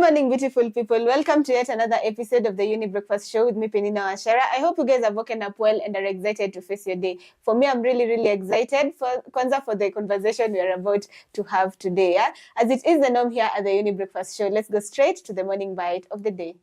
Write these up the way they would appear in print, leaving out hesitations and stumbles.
morning, beautiful people. Welcome to yet another episode of the Younib Breakfast Show with me, Peninah, Wachera. I hope you guys have woken up well and are excited to face your day. For me, I'm really excited for the conversation we are about to have today. Yeah? As it is the norm here at the Younib Breakfast Show, let's go straight to the morning bite of the day.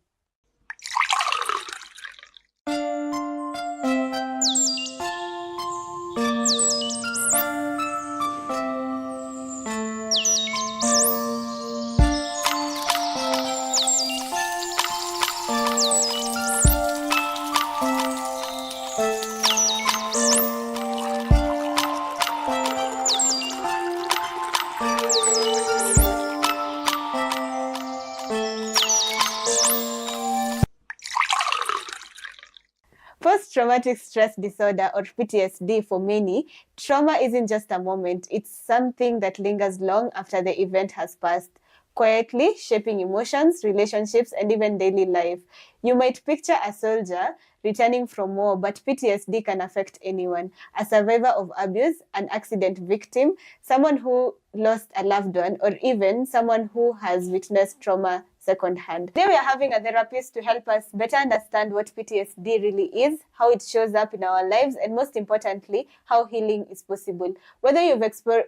Post-traumatic stress disorder, or PTSD for many, trauma isn't just a moment. It's something that lingers long after the event has passed, quietly shaping emotions, relationships, and even daily life. You might picture a soldier returning from war, but PTSD can affect anyone. A survivor of abuse, an accident victim, someone who lost a loved one, or even someone who has witnessed trauma secondhand. Today we are having a therapist to help us better understand what PTSD really is, how it shows up in our lives, and most importantly, how healing is possible. Whether you've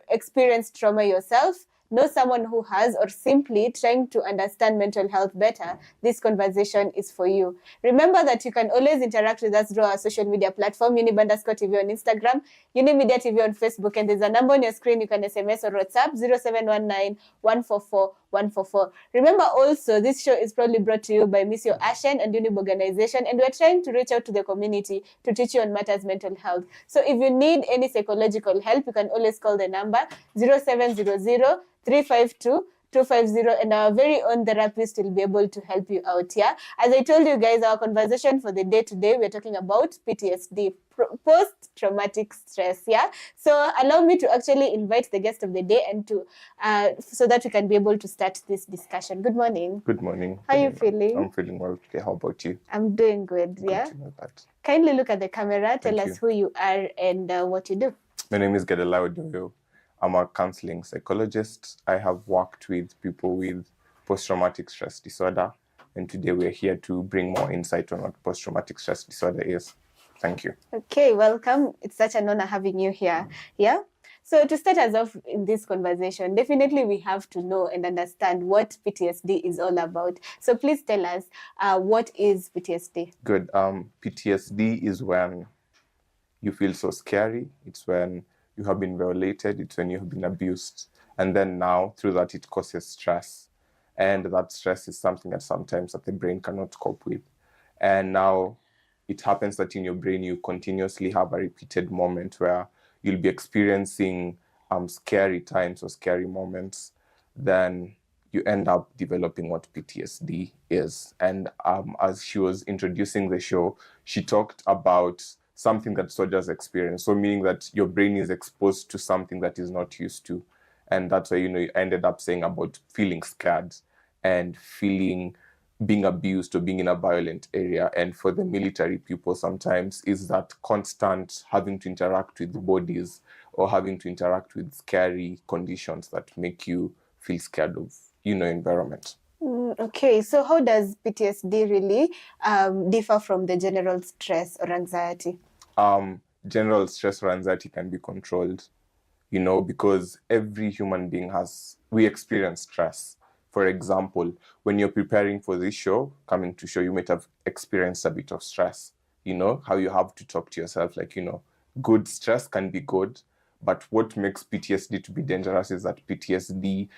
experienced trauma yourself, know someone who has, or simply trying to understand mental health better, this conversation is for you. Remember that you can always interact with us through our social media platform, Younib_TV on Instagram, Younib Media TV on Facebook, and there's a number on your screen. You can SMS or WhatsApp 0719 144 144. Remember also, this show is proudly brought to you by Miss Yo Ashen and Younib Organization, and we're trying to reach out to the community to teach you on matters mental health. So if you need any psychological help, you can always call the number 0700 352 250, and our very own therapist will be able to help you out here. As I told you guys, our conversation for the day today, we're talking about PTSD, post-traumatic stress. Yeah. So allow me to actually invite the guest of the day and to so that we can be able to start this discussion. Good morning. Good morning. How are you feeling? I'm feeling well today. How about you? I'm doing good. Yeah. Good to know that. Kindly look at the camera. Tell Thank us you. who you are and what you do. My name is Gedaliah Odoyo. I'm a counseling psychologist. I have worked with people with post-traumatic stress disorder, and today we're here to bring more insight on what post-traumatic stress disorder is. Thank you. Okay, welcome. It's such an honor having you here. Yeah. So to start us off in this conversation, definitely we have to know and understand what PTSD is all about. So please tell us, what is PTSD? Good. PTSD is when you feel so scary. It's when you have been violated. It's when you have been abused. And then now, through that, it causes stress. And that stress is something that sometimes that the brain cannot cope with. And now it happens that in your brain, you continuously have a repeated moment where you'll be experiencing scary times or scary moments. Then you end up developing what PTSD is. And as she was introducing the show, she talked about something that soldiers experience. So meaning that your brain is exposed to something that is not used to. And that's why, you ended up saying about feeling scared and being abused or being in a violent area. And for the military people, sometimes is that constant having to interact with bodies or having to interact with scary conditions that make you feel scared of, environment. Okay, so how does PTSD really differ from the general stress or anxiety? General stress or anxiety can be controlled, because every human being we experience stress. For example, when you're preparing for this show, coming to show, you might have experienced a bit of stress, how you have to talk to yourself, good stress can be good, but what makes PTSD to be dangerous is that PTSD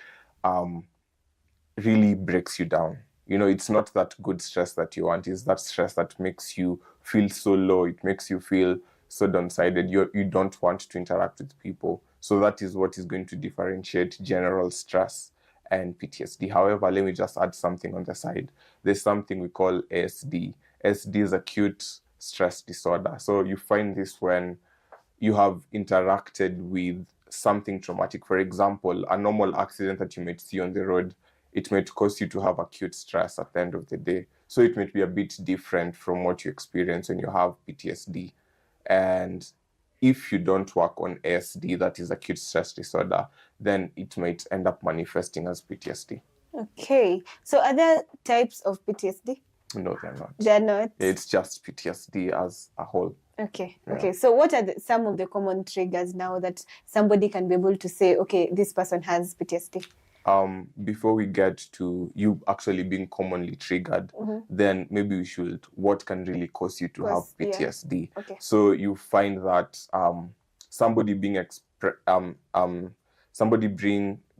really breaks you down. It's not that good stress that you want, it's that stress that makes you feel so low, it makes you feel so down-sided, you don't want to interact with people. So that is what is going to differentiate general stress and PTSD. However, let me just add something on the side. There's something we call ASD. ASD is acute stress disorder. So you find this when you have interacted with something traumatic. For example, a normal accident that you might see on the road, it might cause you to have acute stress at the end of the day. So it might be a bit different from what you experience when you have PTSD. And if you don't work on ASD, that is acute stress disorder, then it might end up manifesting as PTSD. Okay. So are there types of PTSD? No, they're not. They're not. It's just PTSD as a whole. Okay. Yeah. Okay. So what are some of the common triggers now that somebody can be able to say, okay, this person has PTSD? Before we get to you actually being commonly triggered, then maybe we should, what can really cause you to have PTSD? Yeah. Okay. So you find that somebody being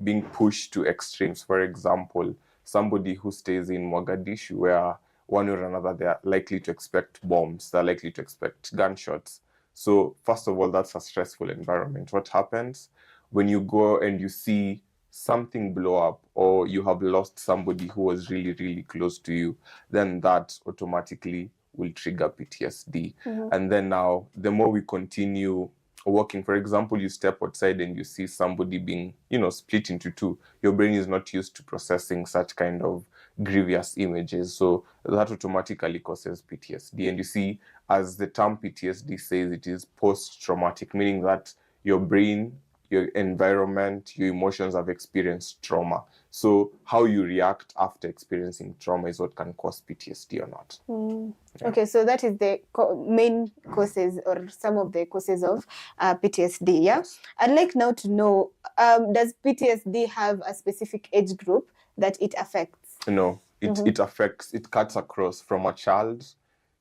being pushed to extremes. For example, somebody who stays in Mogadishu, where one or another they are likely to expect bombs, they're likely to expect gunshots. So first of all, that's a stressful environment. What happens when you go and you see something blow up, or you have lost somebody who was really, really close to you, then that automatically will trigger PTSD. And then now, the more we continue working, for example, you step outside and you see somebody being, split into two, your brain is not used to processing such kind of grievous images. So that automatically causes PTSD. And you see, as the term PTSD says, it is post-traumatic, meaning that your brain, your environment, your emotions have experienced trauma. So how you react after experiencing trauma is what can cause PTSD or not. Yeah. Okay, so that is the main causes or some of the causes of PTSD, yeah? Yes. I'd like now to know, does PTSD have a specific age group that it affects? No, it affects, it cuts across from a child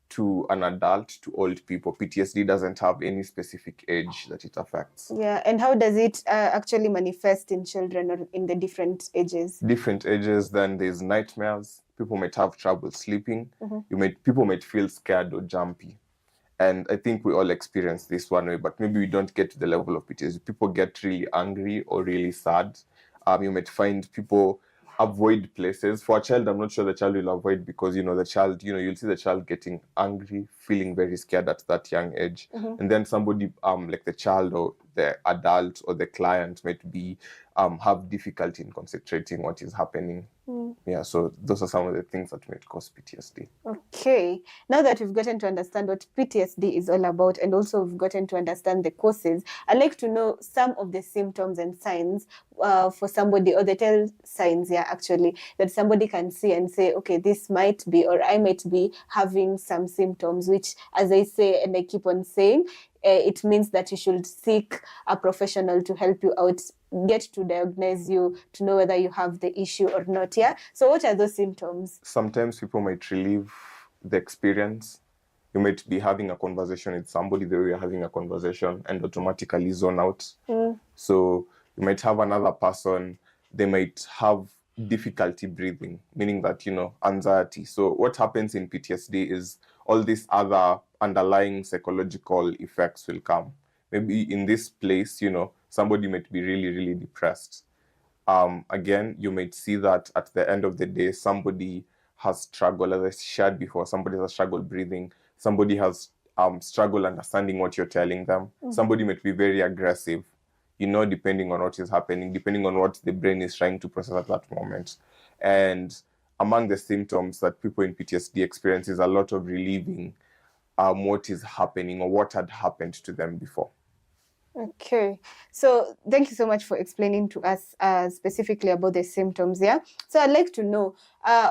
to an adult to old people. PTSD doesn't have any specific age that it affects. Yeah, and how does it actually manifest in children or in the different ages? Different ages, then there's nightmares. People might have trouble sleeping. People might feel scared or jumpy. And I think we all experience this one way, but maybe we don't get to the level of PTSD. People get really angry or really sad. You might find people avoid places. For a child, I'm not sure the child will avoid because, the child, you'll see the child getting angry, feeling very scared at that young age. And then somebody, like the child or the adult or the client might be, have difficulty in concentrating what is happening. Yeah, so those are some of the things that might cause PTSD. Okay. Now that we've gotten to understand what PTSD is all about and also we've gotten to understand the causes, I'd like to know some of the symptoms and signs for somebody, or the tell signs, actually, that somebody can see and say, okay, this might be, or I might be having some symptoms, which, as I say, and I keep on saying, it means that you should seek a professional to help you out, get to diagnose you, to know whether you have the issue or not. Yeah. So what are those symptoms? Sometimes people might relive the experience. You might be having a conversation with somebody, the way you're having a conversation, and automatically zone out. So you might have another person, they might have difficulty breathing, meaning that, anxiety. So what happens in PTSD is all these other underlying psychological effects will come. Maybe in this place, somebody might be really, really depressed. Again, you might see that at the end of the day, somebody has struggled, as I shared before, somebody has struggled breathing, somebody has struggled understanding what you're telling them. Somebody might be very aggressive, depending on what is happening, depending on what the brain is trying to process at that moment. And among the symptoms that people in PTSD experience is a lot of relieving what is happening or what had happened to them before. Okay, so thank you so much for explaining to us specifically about the symptoms. Yeah, so I'd like to know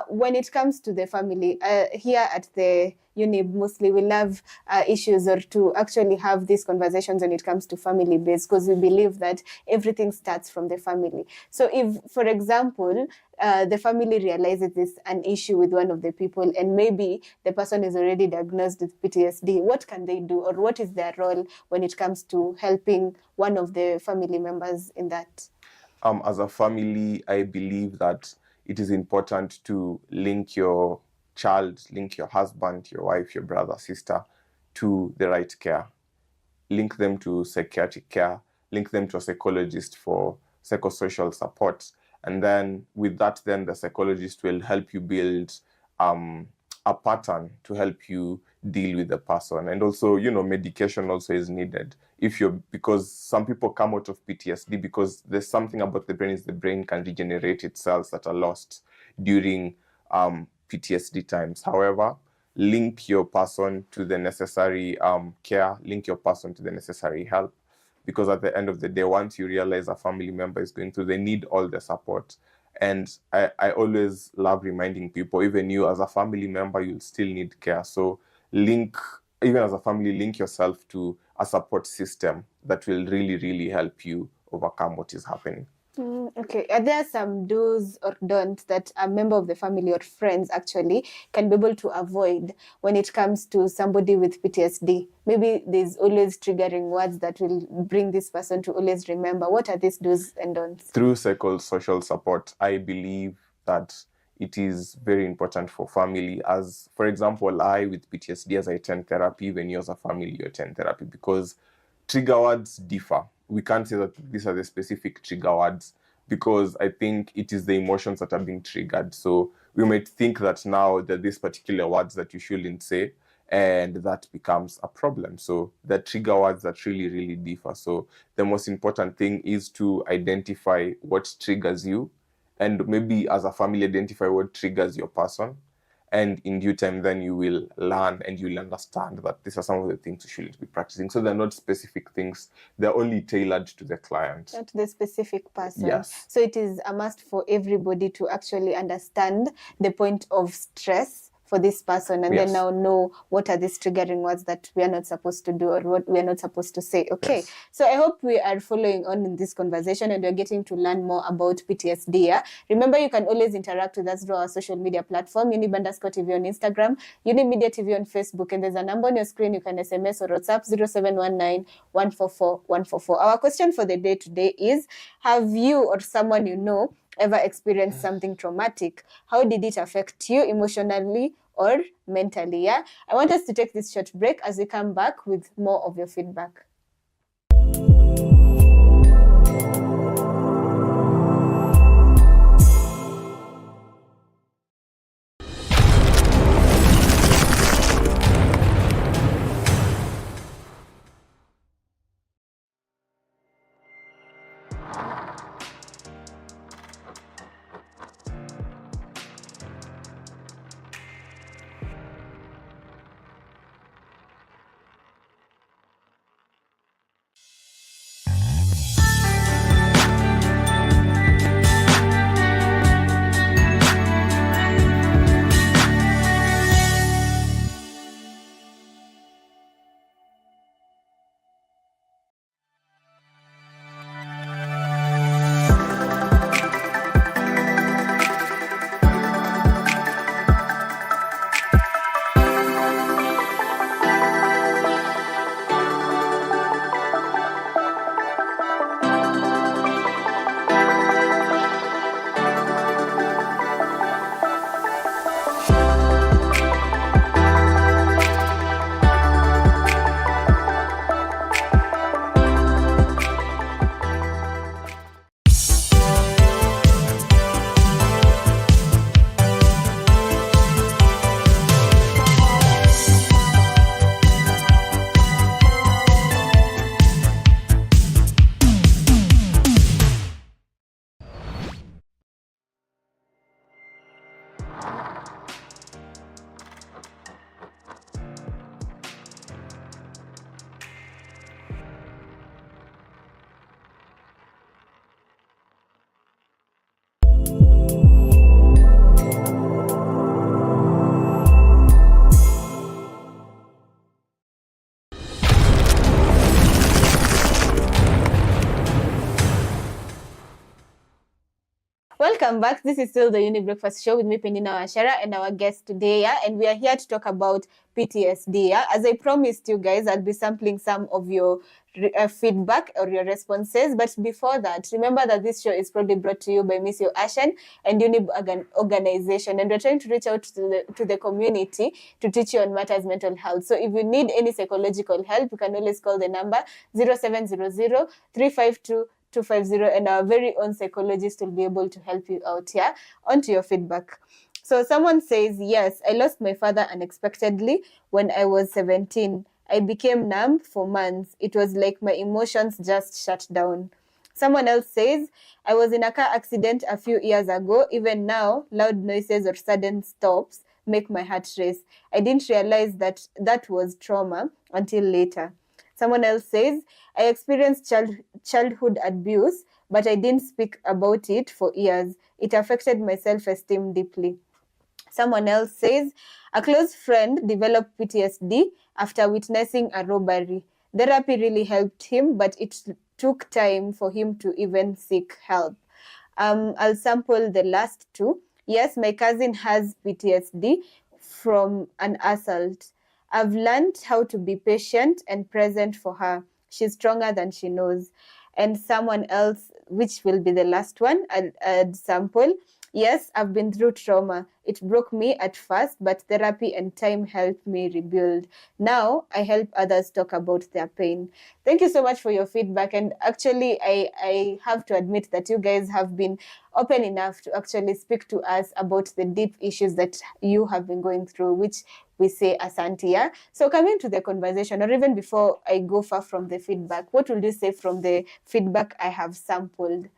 when it comes to the family here at the Younib, mostly we love issues or to actually have these conversations when it comes to family based, because we believe that everything starts from the family. So if, for example, the family realizes this an issue with one of the people and maybe the person is already diagnosed with PTSD, what can they do, or what is their role when it comes to helping one of the family members in that? As a family, I believe that it is important to link your child, link your husband, your wife, your brother, sister to the right care. Link them to psychiatric care, link them to a psychologist for psychosocial support. And then with that, then the psychologist will help you build a pattern to help you deal with the person. And also, medication also is needed. Because some people come out of PTSD because there's something about the brain is the brain can regenerate its cells that are lost during PTSD times. However, link your person to the necessary care, link your person to the necessary help. Because at the end of the day, once you realize a family member is going through, they need all the support. And I always love reminding people, even you as a family member, you'll still need care. So even as a family, link yourself to a support system that will really, really help you overcome what is happening. Okay. Are there some do's or don'ts that a member of the family or friends actually can be able to avoid when it comes to somebody with PTSD? Maybe there's always triggering words that will bring this person to always remember. What are these do's and don'ts? Through psychosocial support, I believe that it is very important for family. As, for example, I with PTSD, as I attend therapy, when you as a family, you attend therapy, because trigger words differ. We can't say that these are the specific trigger words, because I think it is the emotions that are being triggered. So we might think that now that these particular words that you shouldn't say, and that becomes a problem. So the trigger words that really, really differ. So the most important thing is to identify what triggers you, and maybe as a family identify what triggers your person. And in due time, then you will learn and you'll understand that these are some of the things you shouldn't be practicing. So they're not specific things. They're only tailored to the client. Not the specific person. Yes. So it is a must for everybody to actually understand the point of stress for this person, and Yes. then now know what are these triggering words that we are not supposed to do or what we are not supposed to say. Okay. Yes. So I hope we are following on in this conversation and we're getting to learn more about PTSD. Yeah? Remember, you can always interact with us through our social media platform, Younib_TV on Instagram, Younib Media TV on Facebook, and there's a number on your screen. You can SMS or WhatsApp 0719 144 144. Our question for the day today is, have you or someone you know ever experienced something traumatic? How did it affect you emotionally or mentally? Yeah, I want us to take this short break as we come back with more of your feedback. Welcome back. This is still the Younib Breakfast Show with me, Peninah, Wachera, and our guest today. Yeah? And we are here to talk about PTSD. Yeah? As I promised you guys, I'll be sampling some of your feedback or your responses. But before that, remember that this show is probably brought to you by Miss Yo Ashen and Younib Organization. And we're trying to reach out to the community to teach you on matters mental health. So if you need any psychological help, you can always call the number 0700 352 250, and our very own psychologist will be able to help you out here. On to your feedback. So someone says, yes, I lost my father unexpectedly when I was 17. I became numb for months. It was like my emotions just shut down. Someone else says, I was in a car accident a few years ago. Even now, loud noises or sudden stops make my heart race. I didn't realize that was trauma until later. Someone else says, I experienced childhood abuse, but I didn't speak about it for years. It affected my self-esteem deeply. Someone else says, a close friend developed PTSD after witnessing a robbery. Therapy really helped him, but it took time for him to even seek help. I'll sample the last two. Yes, my cousin has PTSD from an assault. I've learned how to be patient and present for her. She's stronger than she knows. And someone else, which will be the last one, I'll sample. Yes, I've been through trauma. It broke me at first, but therapy and time helped me rebuild. Now I help others talk about their pain. Thank you so much for your feedback. And actually, I have to admit that you guys have been open enough to actually speak to us about the deep issues that you have been going through, which we say asante. Yeah? So coming to the conversation, or even before I go far from the feedback, what will you say from the feedback I have sampled?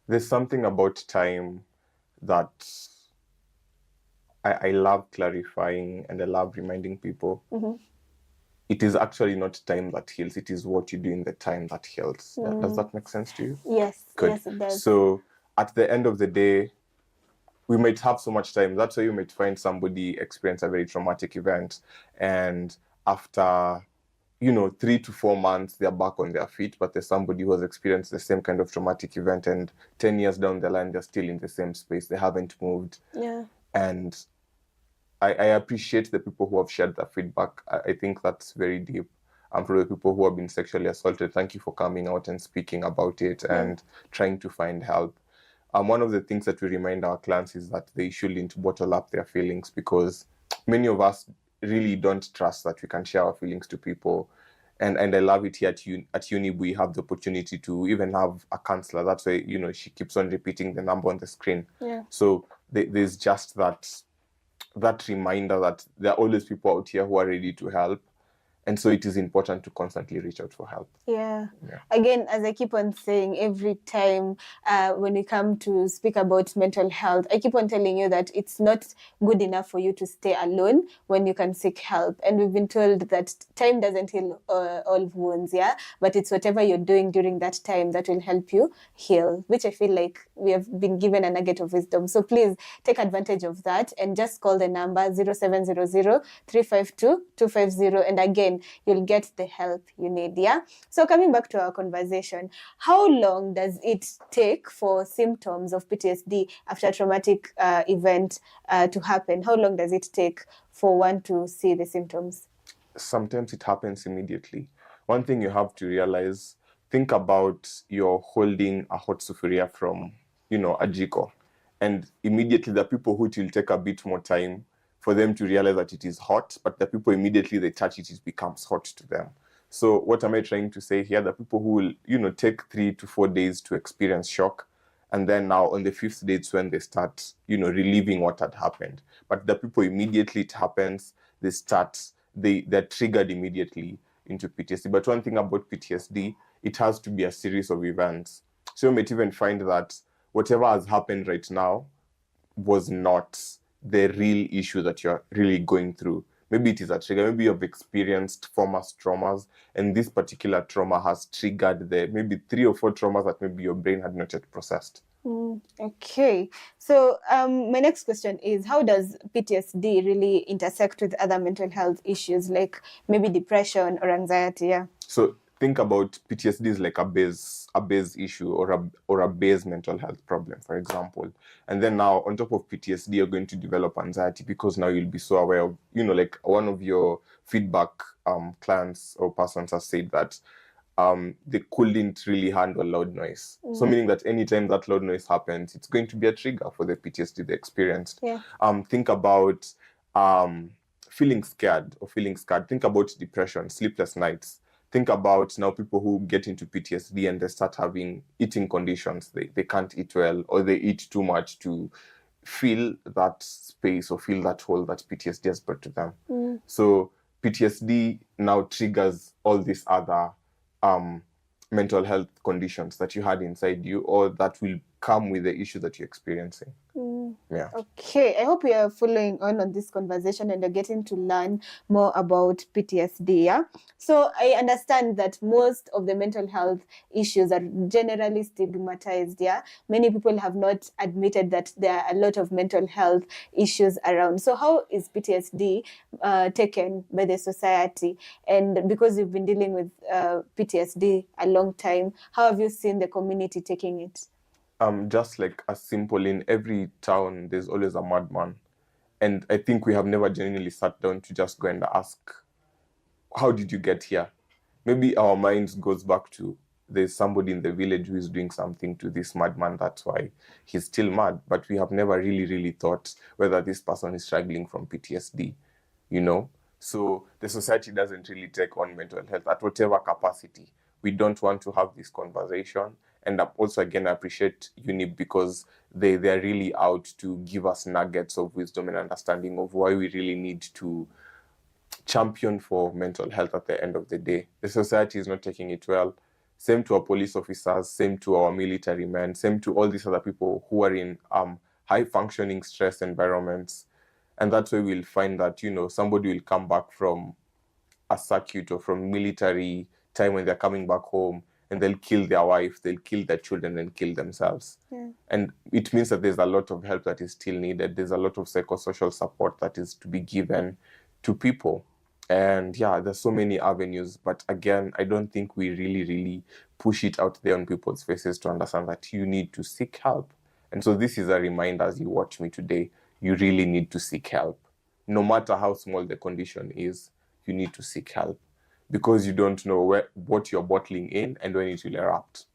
There's something about time that I love clarifying, and I love reminding people. It is actually not time that heals. It is what you do in the time that heals. Does that make sense to you? Yes. Good. Yes, it does. So at the end of the day, we might have so much time. That's why you might find somebody experience a very traumatic event, and after 3 to 4 months, they're back on their feet. But there's somebody who has experienced the same kind of traumatic event, and 10 years down the line, they're still in the same space. They haven't moved. Yeah. And I appreciate the people who have shared that feedback. I think that's very deep. And for the people who have been sexually assaulted, thank you for coming out and speaking about it and trying to find help. One of the things that we remind our clients is that they shouldn't bottle up their feelings, because many of us really don't trust that we can share our feelings to people. And I love it here at Younib, we have the opportunity to even have a counselor. That's why, she keeps on repeating the number on the screen. Yeah. So there's just that reminder that there are always people out here who are ready to help. And so it is important to constantly reach out for help. Yeah. Again, as I keep on saying every time when we come to speak about mental health, I keep on telling you that it's not good enough for you to stay alone when you can seek help. And we've been told that time doesn't heal all wounds, yeah? But it's whatever you're doing during that time that will help you heal, which I feel like we have been given a nugget of wisdom. So please take advantage of that and just call the number 0700 352 250. And again, you'll get the help you need, yeah? So coming back to our conversation, how long does it take for symptoms of PTSD after a traumatic event to happen? How long does it take for one to see the symptoms? Sometimes it happens immediately. One thing you have to realize, think about you're holding a hot sufuria from, a jiko. And immediately the people who it will take a bit more time for them to realize that it is hot, but the people immediately they touch it, it becomes hot to them. So what am I trying to say here? The people who will, take 3 to 4 days to experience shock, and then now on the 5th day, it's when they start, relieving what had happened. But the people immediately it happens, they're triggered immediately into PTSD. But one thing about PTSD, it has to be a series of events. So you might even find that whatever has happened right now was not the real issue that you're really going through. Maybe it is a trigger. Maybe you've experienced former traumas, and this particular trauma has triggered maybe 3 or 4 traumas that maybe your brain had not yet processed. Okay. So my next question is, how does PTSD really intersect with other mental health issues, like maybe depression or anxiety? Yeah. So think about PTSD is like a base issue or a base mental health problem, for example. And then now on top of PTSD, you're going to develop anxiety, because now you'll be so aware of, like one of your feedback clients or persons has said that they couldn't really handle loud noise. So meaning that anytime that loud noise happens, it's going to be a trigger for the PTSD they experienced. Yeah. Think about feeling scared. Think about depression, sleepless nights. Think about now people who get into PTSD and they start having eating conditions. They can't eat well, or they eat too much to fill that space or fill that hole that PTSD has brought to them. So PTSD now triggers all these other mental health conditions that you had inside you, or that will come with the issue that you're experiencing. Yeah. Okay, I hope you are following on this conversation and you're getting to learn more about PTSD. Yeah. So I understand that most of the mental health issues are generally stigmatized. Yeah. Many people have not admitted that there are a lot of mental health issues around. So how is PTSD taken by the society? And because you've been dealing with PTSD a long time, how have you seen the community taking it? Just like as simple, in every town there's always a madman, and I think we have never genuinely sat down to just go and ask, how did you get here? Maybe our minds goes back to, there's somebody in the village who is doing something to this madman, that's why he's still mad. But we have never really thought whether this person is struggling from PTSD, you know. So the society doesn't really take on mental health at whatever capacity. We don't want to have this conversation. And also, again, I appreciate Younib because they are really out to give us nuggets of wisdom and understanding of why we really need to champion for mental health at the end of the day. The society is not taking it well. Same to our police officers, same to our military men, same to all these other people who are in high functioning stress environments. And that's why we'll find that, somebody will come back from a circuit or from military time when they're coming back home and they'll kill their wife, they'll kill their children and kill themselves. Yeah. And it means that there's a lot of help that is still needed. There's a lot of psychosocial support that is to be given to people. And yeah, there's so many avenues. But again, I don't think we really push it out there on people's faces to understand that you need to seek help. And so this is a reminder as you watch me today, you really need to seek help. No matter how small the condition is, you need to seek help because you don't know what you're bottling in and when it will erupt.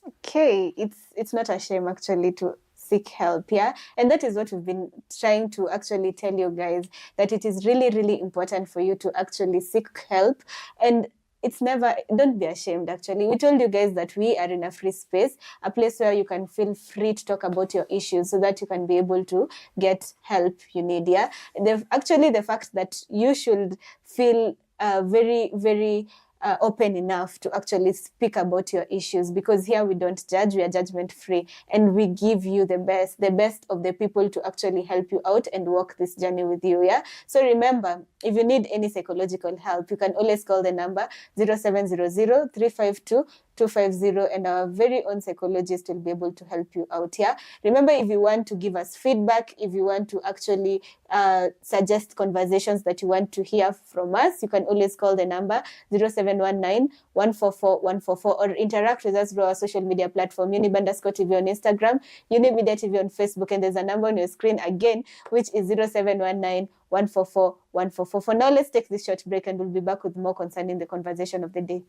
Okay, it's not a shame actually to seek help, yeah? And that is what we've been trying to actually tell you guys, that it is really important for you to actually seek help. And it's never, don't be ashamed actually. We told you guys that we are in a free space, a place where you can feel free to talk about your issues so that you can be able to get help you need, yeah? The fact that you should feel very open enough to actually speak about your issues, because here we don't judge, we are judgment free, and we give you the best of the people to actually help you out and walk this journey with you. Yeah. So remember, if you need any psychological help, you can always call the number 0700 352 250, and our very own psychologist will be able to help you out here. Remember, if you want to give us feedback, if you want to actually suggest conversations that you want to hear from us, you can always call the number 0719 144 144, or interact with us through our social media platform, Younib_TV on Instagram, Younib Media TV on Facebook, and there's a number on your screen again, which is 0719 144 144. For now, let's take this short break and we'll be back with more concerning the conversation of the day.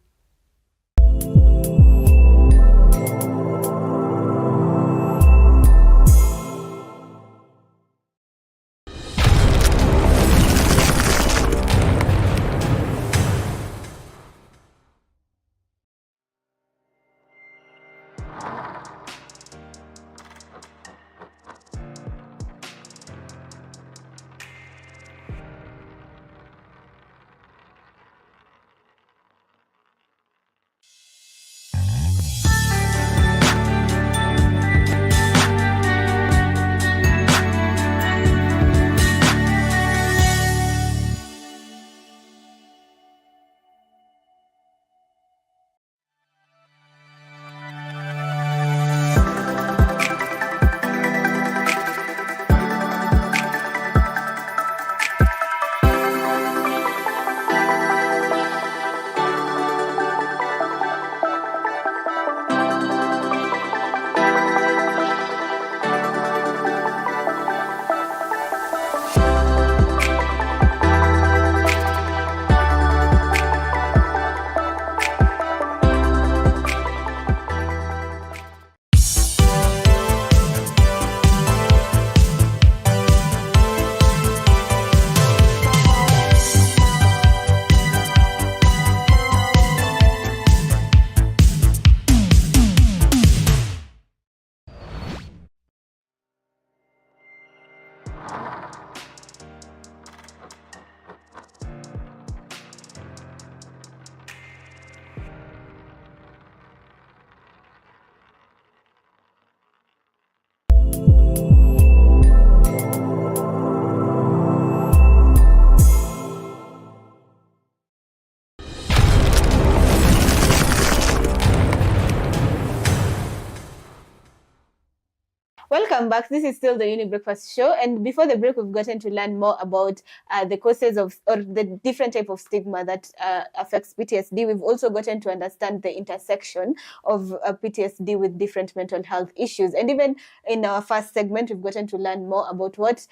Welcome back. This is still the Younib Breakfast Show, and before the break, we've gotten to learn more about the causes of or the different type of stigma that affects PTSD. We've also gotten to understand the intersection of PTSD with different mental health issues, and even in our first segment, we've gotten to learn more about what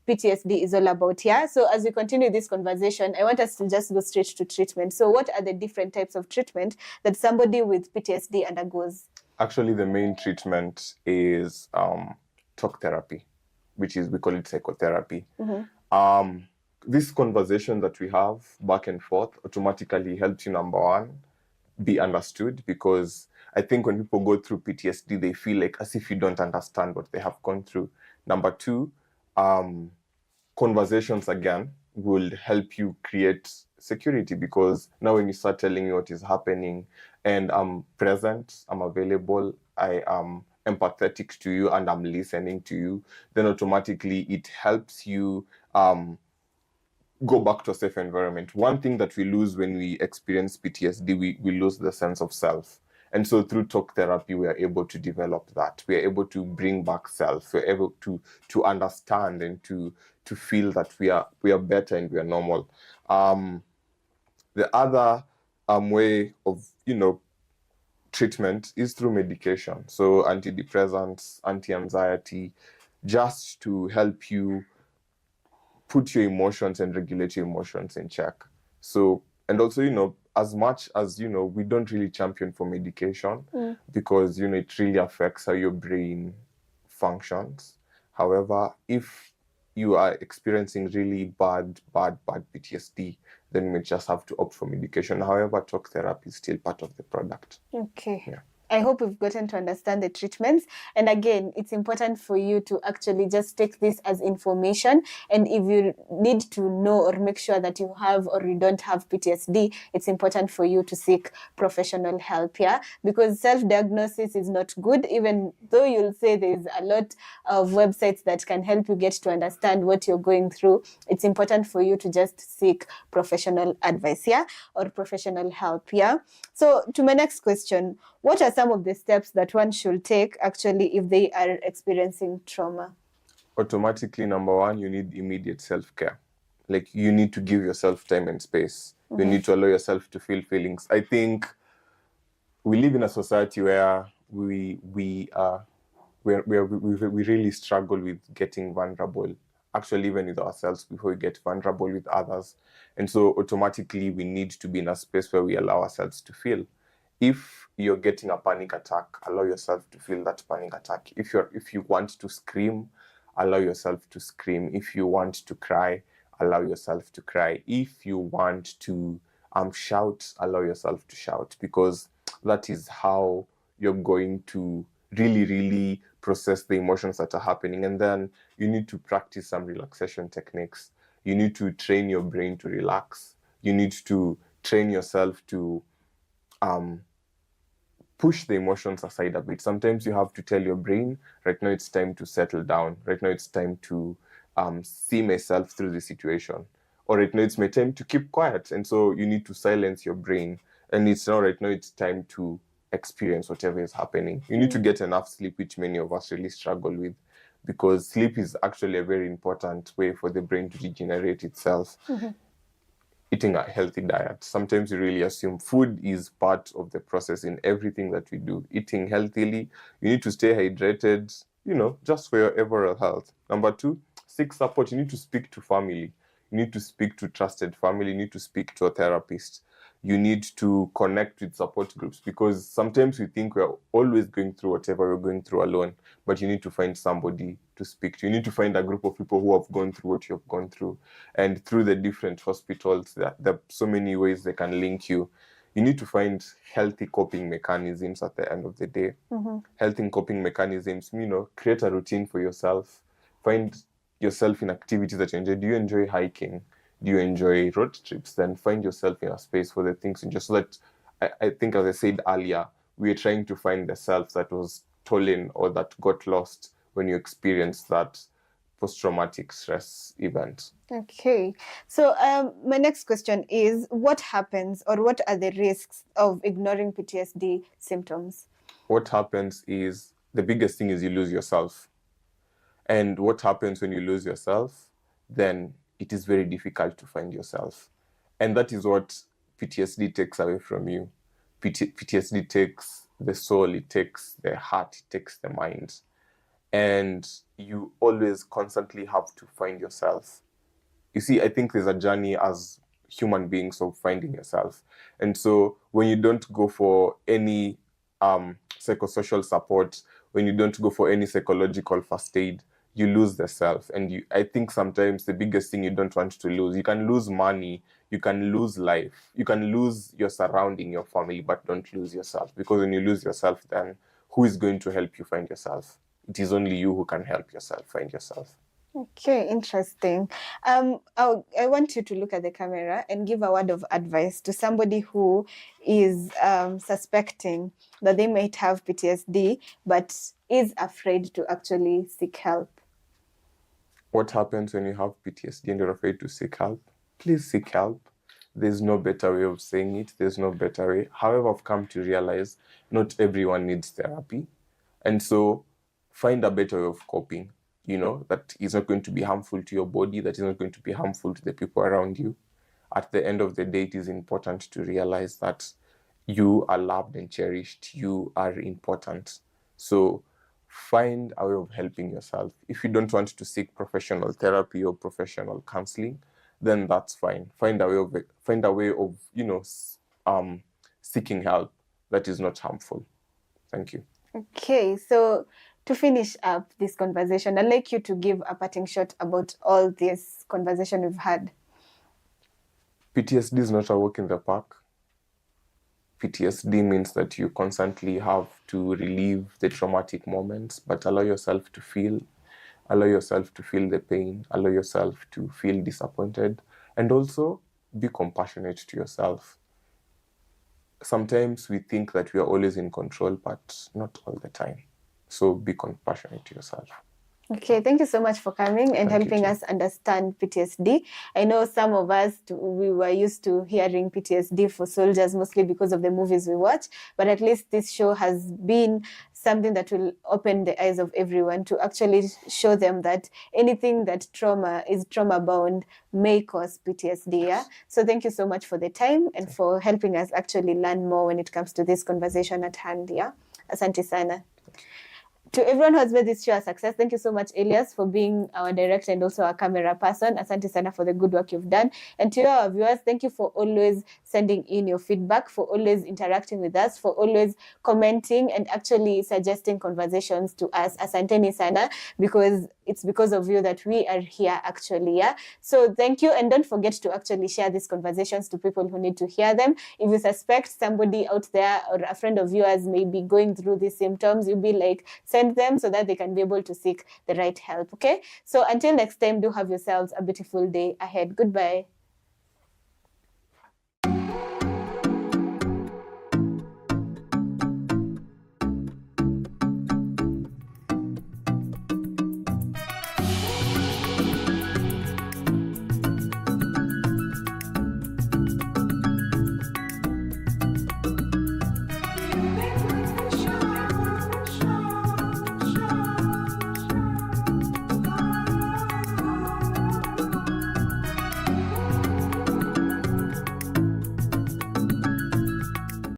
PTSD is all about. Yeah. So as we continue this conversation, I want us to just go straight to treatment. So, what are the different types of treatment that somebody with PTSD undergoes? Actually, the main treatment is talk therapy, which is, we call it psychotherapy. This conversation that we have back and forth automatically helps you, number one, be understood, because I think when people go through PTSD, they feel like as if you don't understand what they have gone through. Number two, conversations again will help you create security, because now when you start telling me what is happening and I'm present, I'm available, I am empathetic to you, and I'm listening to you, then automatically it helps you go back to a safe environment. One thing that we lose when we experience PTSD, we lose the sense of self. And so through talk therapy, we are able to develop that. We are able to bring back self. We're able to understand and to feel that we are better and we are normal. The other way of, treatment is through medication. So antidepressants, anti-anxiety, just to help you put your emotions and regulate your emotions in check. So, and also, as much as, we don't really champion for medication because, it really affects how your brain functions. However, if you are experiencing really bad PTSD, then we just have to opt for medication. However, talk therapy is still part of the product. Okay. Yeah. I hope we've gotten to understand the treatments. And again, it's important for you to actually just take this as information. And if you need to know or make sure that you have or you don't have PTSD, it's important for you to seek professional help, yeah? Because self-diagnosis is not good, even though you'll say there's a lot of websites that can help you get to understand what you're going through. It's important for you to just seek professional advice, yeah? Or professional help, yeah? So to my next question, what are some of the steps that one should take actually if they are experiencing trauma? Automatically, number one, you need immediate self-care. Like, you need to give yourself time and space. You need to allow yourself to feel feelings. I think we live in a society where we really struggle with getting vulnerable, actually, even with ourselves, before we get vulnerable with others. And so automatically we need to be in a space where we allow ourselves to feel. If you're getting a panic attack, allow yourself to feel that panic attack. If you want to scream, allow yourself to scream. If you want to cry, allow yourself to cry. If you want to shout, allow yourself to shout, because that is how you're going to really, really process the emotions that are happening. And then you need to practice some relaxation techniques. You need to train your brain to relax. You need to train yourself to push the emotions aside a bit. Sometimes you have to tell your brain, right now it's time to settle down. Right now it's time to see myself through the situation. Or right now it's my time to keep quiet. And so you need to silence your brain. And it's now, right now it's time to experience whatever is happening. You need to get enough sleep, which many of us really struggle with, because sleep is actually a very important way for the brain to regenerate itself. Eating a healthy diet. Sometimes we really assume food is part of the process in everything that we do. Eating healthily, you need to stay hydrated, just for your overall health. Number two, seek support. You need to speak to family. You need to speak to trusted family. You need to speak to a therapist. You need to connect with support groups, because sometimes we think we're always going through whatever we're going through alone, but you need to find somebody to speak to. You need to find a group of people who have gone through what you've gone through. And through the different hospitals, there are so many ways they can link you. You need to find healthy coping mechanisms at the end of the day. Healthy coping mechanisms, create a routine for yourself. Find yourself in activities that you enjoy. Do you enjoy hiking? Do you enjoy road trips? Then find yourself in a space for the things you just, so that I think, as I said earlier, we're trying to find the self that was stolen or that got lost when you experience that post-traumatic stress event. Okay. So my next question is, what happens or what are the risks of ignoring PTSD symptoms? What happens is, the biggest thing is you lose yourself. And what happens when you lose yourself? Then it is very difficult to find yourself. And that is what PTSD takes away from you. PTSD takes the soul, it takes the heart, it takes the mind. And you always constantly have to find yourself. You see, I think there's a journey as human beings of finding yourself. And so when you don't go for any psychosocial support, when you don't go for any psychological first aid, you lose the self. And I think sometimes the biggest thing you don't want to lose, you can lose money, you can lose life, you can lose your surrounding, your family, but don't lose yourself. Because when you lose yourself, then who is going to help you find yourself? It is only you who can help yourself find yourself. Okay, interesting. I want you to look at the camera and give a word of advice to somebody who is suspecting that they might have PTSD, but is afraid to actually seek help. What happens when you have PTSD and you're afraid to seek help? Please seek help. There's no better way of saying it. There's no better way. However, I've come to realize not everyone needs therapy. And so find a better way of coping, that is not going to be harmful to your body, that is not going to be harmful to the people around you. At the end of the day, it is important to realize that you are loved and cherished. You are important. So find a way of helping yourself. If you don't want to seek professional therapy or professional counseling, then that's fine. Find a way of seeking help that is not harmful. Thank you. Okay, so to finish up this conversation, I'd like you to give a parting shot about all this conversation we've had. PTSD is not a walk in the park. PTSD means that you constantly have to relieve the traumatic moments, but allow yourself to feel the pain, allow yourself to feel disappointed, and also be compassionate to yourself. Sometimes we think that we are always in control, but not all the time. So be compassionate to yourself. Okay, thank you so much for coming and helping us understand PTSD. I know some of us, we were used to hearing PTSD for soldiers mostly because of the movies we watch, but at least this show has been something that will open the eyes of everyone to actually show them that anything that is trauma-bound may cause PTSD. Yeah? So thank you so much for the time and for helping us actually learn more when it comes to this conversation at hand. Yeah? Asante sana. To everyone who has made this show a success, thank you so much, Elias, for being our director and also our camera person. Asante sana for the good work you've done. And to our viewers, thank you for always sending in your feedback, for always interacting with us, for always commenting and actually suggesting conversations to us. Asanteni sana, because it's because of you that we are here actually. Yeah. So thank you. And don't forget to actually share these conversations to people who need to hear them. If you suspect somebody out there or a friend of yours may be going through these symptoms, you'll be like, send them so that they can be able to seek the right help. Okay. So until next time, do have yourselves a beautiful day ahead. Goodbye.